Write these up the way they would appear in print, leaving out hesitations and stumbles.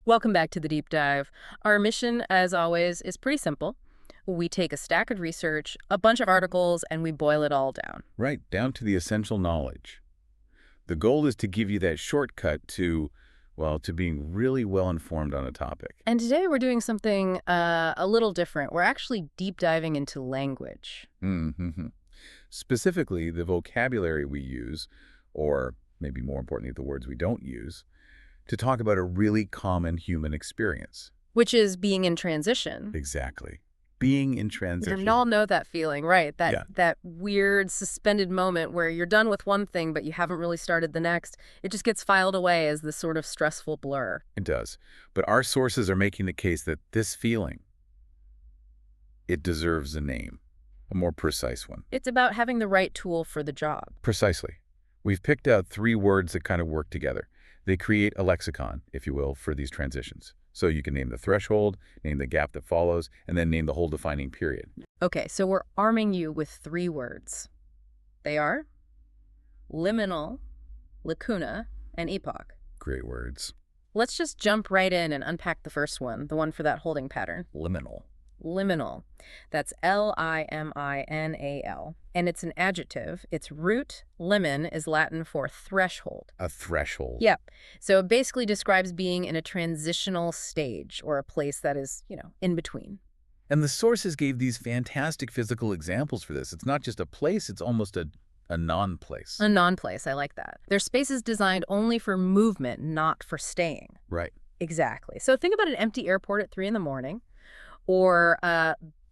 Welcome back to the deep dive. Our mission, as always, is pretty simple. We take a stack of research, a bunch of articles, and we boil it all down. Right, down to the essential knowledge. The goal is to give you that shortcut to, well, to being really well informed on a topic. And today we're doing something a little different. We're actually deep diving into language. Mm-hmm. Specifically, the vocabulary we use, or maybe more importantly, the words we don't use, to talk about a really common human experience. Which is being in transition. Exactly. Being in transition. We all know that feeling, right? Yeah. That weird suspended moment where you're done with one thing, but you haven't really started the next. It just gets filed away as this sort of stressful blur. It does. But our sources are making the case that this feeling, it deserves a name, a more precise one. It's about having the right tool for the job. Precisely. We've picked out 3 words that kind of work together. They create a lexicon, if you will, for these transitions. So you can name the threshold, name the gap that follows, and then name the whole defining period. Okay, so we're arming you with 3 words. They are liminal, lacuna, and epoch. Great words. Let's just jump right in and unpack the first one, the one for that holding pattern. Liminal. Liminal. That's Liminal. And it's an adjective. Its root, limen, is Latin for threshold. A threshold. Yep. So it basically describes being in a transitional stage or a place that is, in between. And the sources gave these fantastic physical examples for this. It's not just a place, it's almost a non-place. A non-place. I like that. They're spaces designed only for movement, not for staying. Right. Exactly. So think about an empty airport at 3 in the morning. Or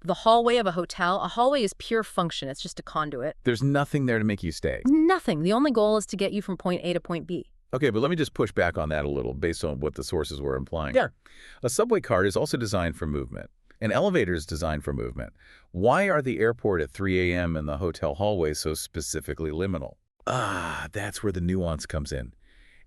the hallway of a hotel. A hallway is pure function. It's just a conduit. There's nothing there to make you stay. Nothing. The only goal is to get you from point A to point B. Okay, but let me just push back on that a little based on what the sources were implying. Yeah. A subway cart is also designed for movement. An elevator is designed for movement. Why are the airport at 3 a.m. and the hotel hallway so specifically liminal? That's where the nuance comes in.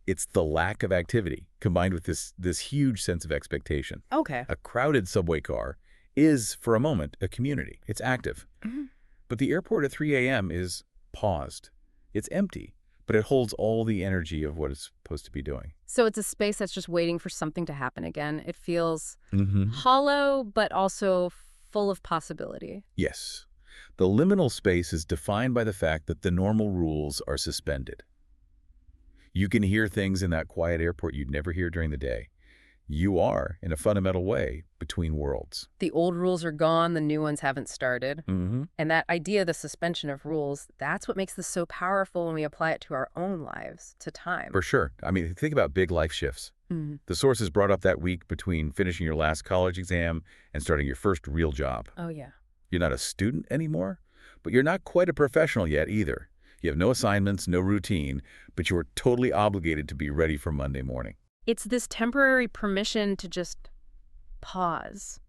It's the lack of activity combined with this huge sense of expectation. Okay. A crowded subway car is, for a moment, a community. It's active. Mm-hmm. But the airport at 3 a.m. is paused. It's empty, but it holds all the energy of what it's supposed to be doing. So it's a space that's just waiting for something to happen again. It feels hollow, but also full of possibility. Yes. The liminal space is defined by the fact that the normal rules are suspended. You can hear things in that quiet airport you'd never hear during the day. You are, in a fundamental way, between worlds. The old rules are gone, the new ones haven't started. Mm-hmm. And that idea, the suspension of rules, that's what makes this so powerful when we apply it to our own lives, to time. For sure. I mean, think about big life shifts. The sources brought up that week between finishing your last college exam and starting your first real job. Oh, yeah. You're not a student anymore, but you're not quite a professional yet either. You have no assignments, no routine, but you are totally obligated to be ready for Monday morning. It's this temporary permission to just pause.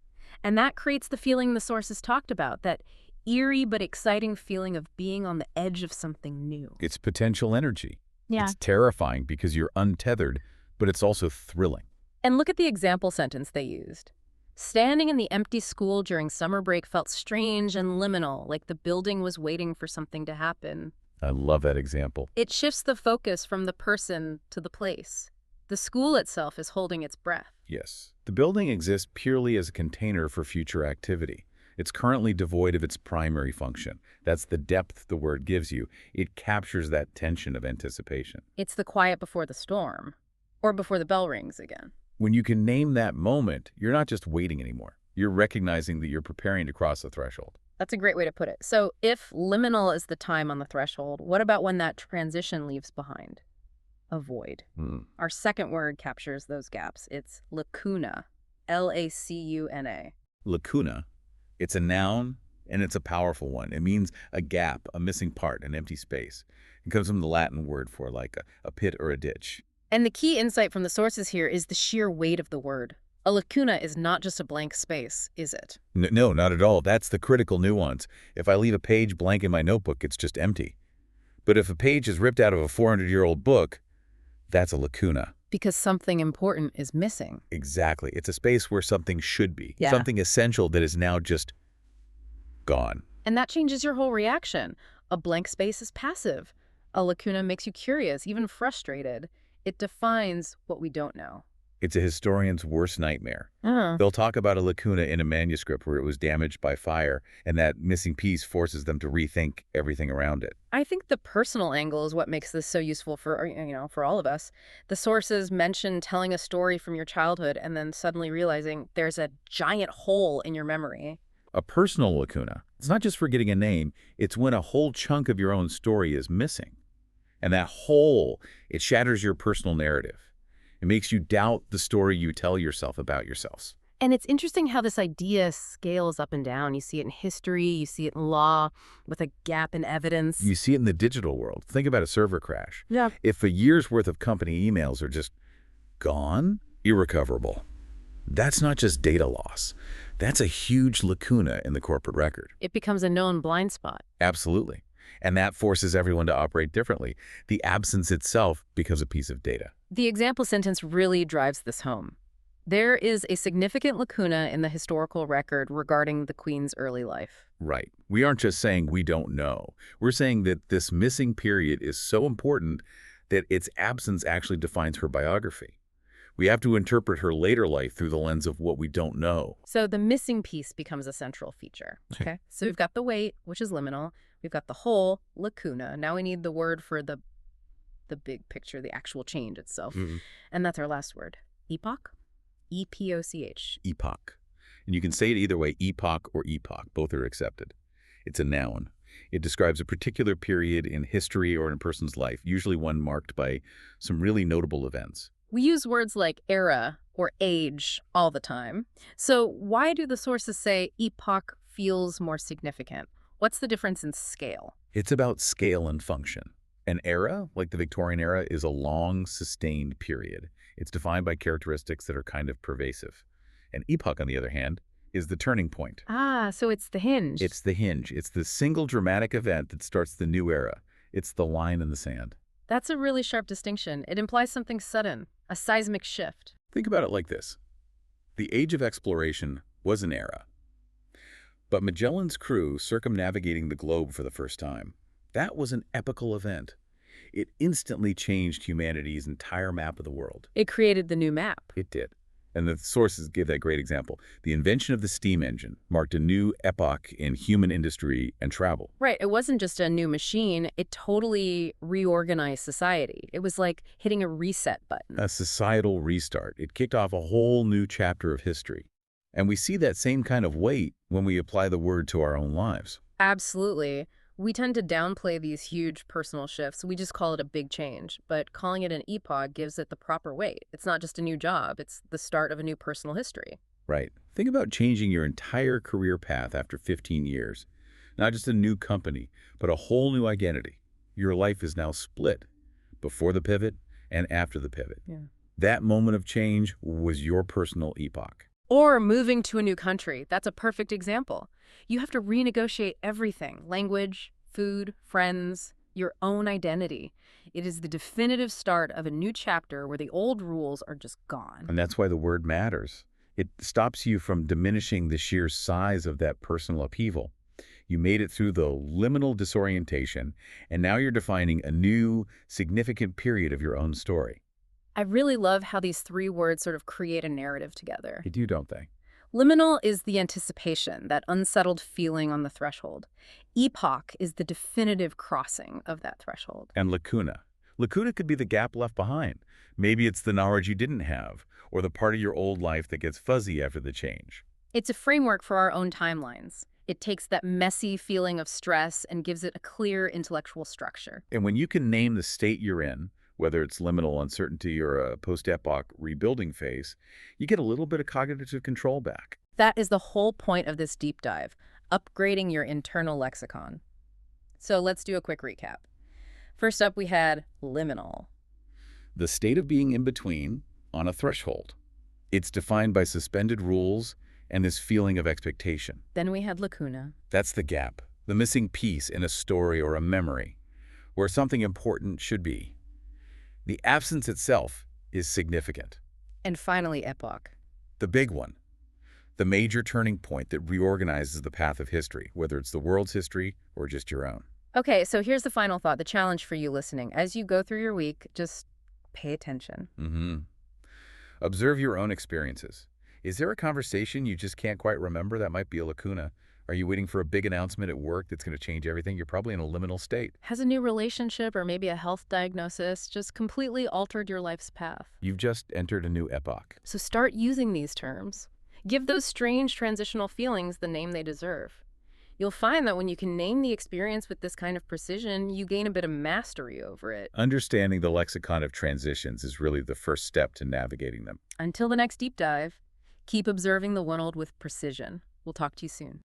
And that creates the feeling the sources talked about, that eerie but exciting feeling of being on the edge of something new. It's potential energy. Yeah. It's terrifying because you're untethered, but it's also thrilling. And look at the example sentence they used. Standing in the empty school during summer break felt strange and liminal, like the building was waiting for something to happen. I love that example. It shifts the focus from the person to the place. The school itself is holding its breath. Yes. The building exists purely as a container for future activity. It's currently devoid of its primary function. That's the depth the word gives you. It captures that tension of anticipation. It's the quiet before the storm, or before the bell rings again. When you can name that moment, you're not just waiting anymore. You're recognizing that you're preparing to cross the threshold. That's a great way to put it. So if liminal is the time on the threshold, what about when that transition leaves behind? A void. Our second word captures those gaps. It's lacuna, Lacuna. Lacuna. It's a noun, and it's a powerful one. It means a gap, a missing part, an empty space. It comes from the Latin word for like a pit or a ditch. And the key insight from the sources here is the sheer weight of the word. A lacuna is not just a blank space, is it? No, not at all. That's the critical nuance. If I leave a page blank in my notebook, it's just empty. But if a page is ripped out of a 400-year-old book, that's a lacuna. Because something important is missing. Exactly. It's a space where something should be. Yeah. Something essential that is now just gone. And that changes your whole reaction. A blank space is passive. A lacuna makes you curious, even frustrated. It defines what we don't know. It's a historian's worst nightmare. Oh. They'll talk about a lacuna in a manuscript where it was damaged by fire, and that missing piece forces them to rethink everything around it. I think the personal angle is what makes this so useful for, for all of us. The sources mention telling a story from your childhood and then suddenly realizing there's a giant hole in your memory. A personal lacuna, it's not just forgetting a name, it's when a whole chunk of your own story is missing. And that hole, it shatters your personal narrative. It makes you doubt the story you tell yourself about yourselves. And it's interesting how this idea scales up and down. You see it in history, you see it in law, with a gap in evidence. You see it in the digital world. Think about a server crash. Yeah. If a year's worth of company emails are just gone, irrecoverable, that's not just data loss. That's a huge lacuna in the corporate record. It becomes a known blind spot. Absolutely. And that forces everyone to operate differently. The absence itself becomes a piece of data. The example sentence really drives this home. There is a significant lacuna in the historical record regarding the Queen's early life. Right. We aren't just saying we don't know. We're saying that this missing period is so important that its absence actually defines her biography. We have to interpret her later life through the lens of what we don't know. So the missing piece becomes a central feature. Okay. So we've got the weight, which is liminal. We've got the whole, lacuna. Now we need the word for the big picture, the actual change itself. And that's our last word. Epoch? E-P-O-C-H. Epoch. And you can say it either way, epoch or epoch. Both are accepted. It's a noun. It describes a particular period in history or in a person's life, usually one marked by some really notable events. We use words like era or age all the time. So why do the sources say epoch feels more significant? What's the difference in scale? It's about scale and function. An era, like the Victorian era, is a long, sustained period. It's defined by characteristics that are kind of pervasive. An epoch, on the other hand, is the turning point. Ah, so it's the hinge. It's the hinge. It's the single dramatic event that starts the new era. It's the line in the sand. That's a really sharp distinction. It implies something sudden, a seismic shift. Think about it like this. The age of exploration was an era. But Magellan's crew circumnavigating the globe for the first time, that was an epochal event. It instantly changed humanity's entire map of the world. It created the new map. It did. And the sources give that great example. The invention of the steam engine marked a new epoch in human industry and travel. Right. It wasn't just a new machine. It totally reorganized society. It was like hitting a reset button. A societal restart. It kicked off a whole new chapter of history. And we see that same kind of weight when we apply the word to our own lives. Absolutely. We tend to downplay these huge personal shifts. We just call it a big change. But calling it an epoch gives it the proper weight. It's not just a new job. It's the start of a new personal history. Right. Think about changing your entire career path after 15 years. Not just a new company, but a whole new identity. Your life is now split before the pivot and after the pivot. Yeah. That moment of change was your personal epoch. Or moving to a new country. That's a perfect example. You have to renegotiate everything: language, food, friends, your own identity. It is the definitive start of a new chapter where the old rules are just gone. And that's why the word matters. It stops you from diminishing the sheer size of that personal upheaval. You made it through the liminal disorientation, and now you're defining a new, significant period of your own story. I really love how these three words sort of create a narrative together. They do, don't they? Liminal is the anticipation, that unsettled feeling on the threshold. Epoch is the definitive crossing of that threshold. And lacuna. Lacuna could be the gap left behind. Maybe it's the knowledge you didn't have, or the part of your old life that gets fuzzy after the change. It's a framework for our own timelines. It takes that messy feeling of stress and gives it a clear intellectual structure. And when you can name the state you're in, whether it's liminal uncertainty or a post-epoch rebuilding phase, you get a little bit of cognitive control back. That is the whole point of this deep dive, upgrading your internal lexicon. So let's do a quick recap. First up, we had liminal. The state of being in between, on a threshold. It's defined by suspended rules and this feeling of expectation. Then we had lacuna. That's the gap, the missing piece in a story or a memory, where something important should be. The absence itself is significant. And finally, epoch. The big one. The major turning point that reorganizes the path of history, whether it's the world's history or just your own. Okay, so here's the final thought, the challenge for you listening. As you go through your week, just pay attention. Observe your own experiences. Is there a conversation you just can't quite remember? That might be a lacuna. Are you waiting for a big announcement at work that's going to change everything? You're probably in a liminal state. Has a new relationship or maybe a health diagnosis just completely altered your life's path? You've just entered a new epoch. So start using these terms. Give those strange transitional feelings the name they deserve. You'll find that when you can name the experience with this kind of precision, you gain a bit of mastery over it. Understanding the lexicon of transitions is really the first step to navigating them. Until the next deep dive, keep observing the world with precision. We'll talk to you soon.